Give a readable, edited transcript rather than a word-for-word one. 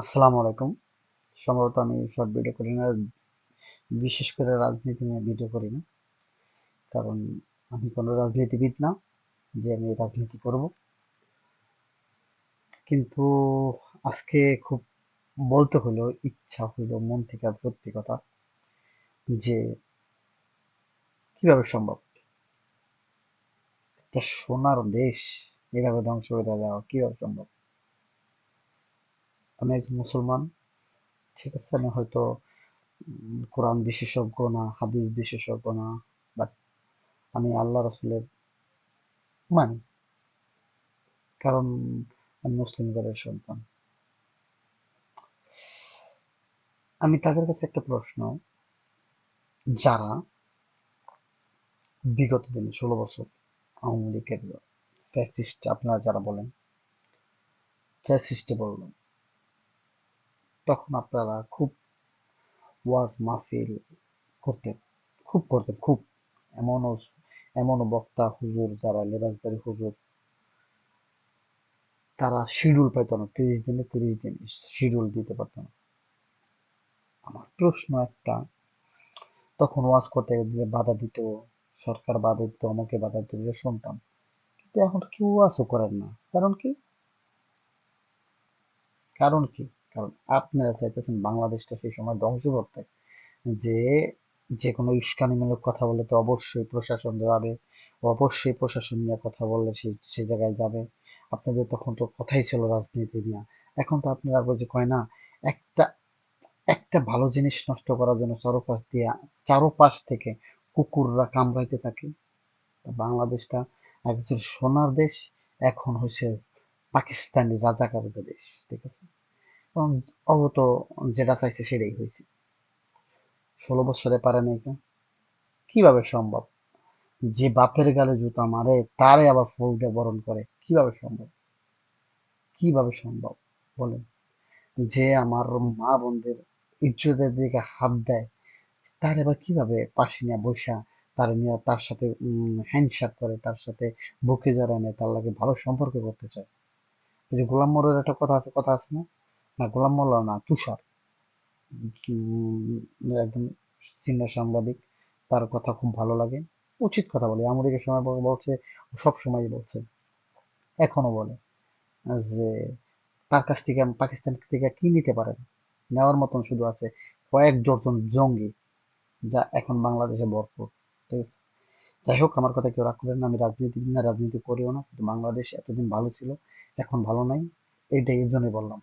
আসসালামু আলাইকুম। সম্ভবত আমি শর্ট ভিডিও করি না, বিশেষ করে রাজনীতি নিয়ে ভিডিও করি না। কারণ আমি কোনো রাজনীতিবিদ না যে আমি রাজনীতি করব। কিন্তু আজকে খুব বলতে হলো, ইচ্ছা হইলো মন থেকে, আর সত্যি কথা, যে কিভাবে সম্ভব একটা সোনার দেশ এভাবে ধ্বংস করে দেওয়া কিভাবে সম্ভব? আমি একজন মুসলমান, ঠিক আছে, আমি হয়তো কোরআন বিশেষজ্ঞ না, হাদিস বিশেষজ্ঞ না, বাট আমি আল্লাহ রাসূলের মানি। কারণ আমি মুসলিম ঘরের সন্তান। আমি তাদের কাছে একটা প্রশ্ন, যারা বিগত দিনে 16 বছর আওয়ামী লীগের ফ্যাসিস্ট, আপনারা যারা বলেন ফ্যাসিস্টে বললেন, তখন আপনারা খুব ওয়াজ মাহফিল করতেন, খুব এমনও এমনও বক্তা হুজুর, যারা লেবাসদারি হুজুর, তারা শিডিউল পাইতো না, 30 দিনে 30 দিন শিডিউল দিতে পারতো না। আমার প্রশ্ন একটা, তখন ওয়াজ করতে গেলে বাধা দিত, সরকার বাধা দিত, আমাকে বাধা দিত, এটা শুনতাম। কিন্তু এখন কেউ ওয়াজও করেন না। কারণ কি? কারণ কি? কারণ আপনারা চাইতেছেন বাংলাদেশটা সেই সময় ধ্বংস করতে। যে যে কোনো উস্কানিমূলক কথা বললে তো অবশ্যই প্রশাসন যাবে, অবশ্যই প্রশাসন নিয়ে কথা বললে সে জায়গায় যাবে। আপনাদের তখন তো কথাই ছিল রাজনীতি নিয়ে। এখন তো আপনারা ওই যে কয় না, একটা একটা ভালো জিনিস নষ্ট করার জন্য চারোপাশ থেকে কুকুররা কামড়াইতে থাকে। বাংলাদেশটা একজন সোনার দেশ এখন হচ্ছে পাকিস্তানি রাজাকারদের দেশ, ঠিক আছে? এবং অবত যেটা চাইছে সেটাই হয়েছে। 16 বছরে পারে নাই কেন? কিভাবে সম্ভব? যে বাপের গালে জুতা মারে তারে আবার ফুল দিয়ে বরণ করে, কিভাবে সম্ভব? কিভাবে সম্ভব বলেন? যে আমার মা বোনদের ইজ্জতের দিকে হাত দেয়, তার আবার কিভাবে পাশে নিয়ে বৈশা, তার নিয়ে তার সাথে হ্যান্ডশেক করে, তার সাথে বুকে জড়ায় নেয়, তার লাগে ভালো সম্পর্ক করতে চায়। এই যে গোলাম মোড়ের একটা কথা আছে না? না, গোলাম মোল্লা না, তুষার, একদম সিনিয়র সাংবাদিক, তার কথা খুব ভালো লাগে। উচিত কথা বলে, আওয়ামী লীগের সময় বলছে, সব সময় বলছে, এখনো বলে, যে তার কাছ থেকে পাকিস্তান থেকে কি নিতে পারেন? নেওয়ার মতন শুধু আছে কয়েক ডজন জঙ্গি, যা এখন বাংলাদেশে ভরপুর। তো যাই হোক, আমার কথা কেউ রাগ করেন না, আমি রাজনীতিবিদ না, রাজনীতি করিও না, কিন্তু বাংলাদেশ এতদিন ভালো ছিল, এখন ভালো নাই, এইটাই এর জন্যই বললাম।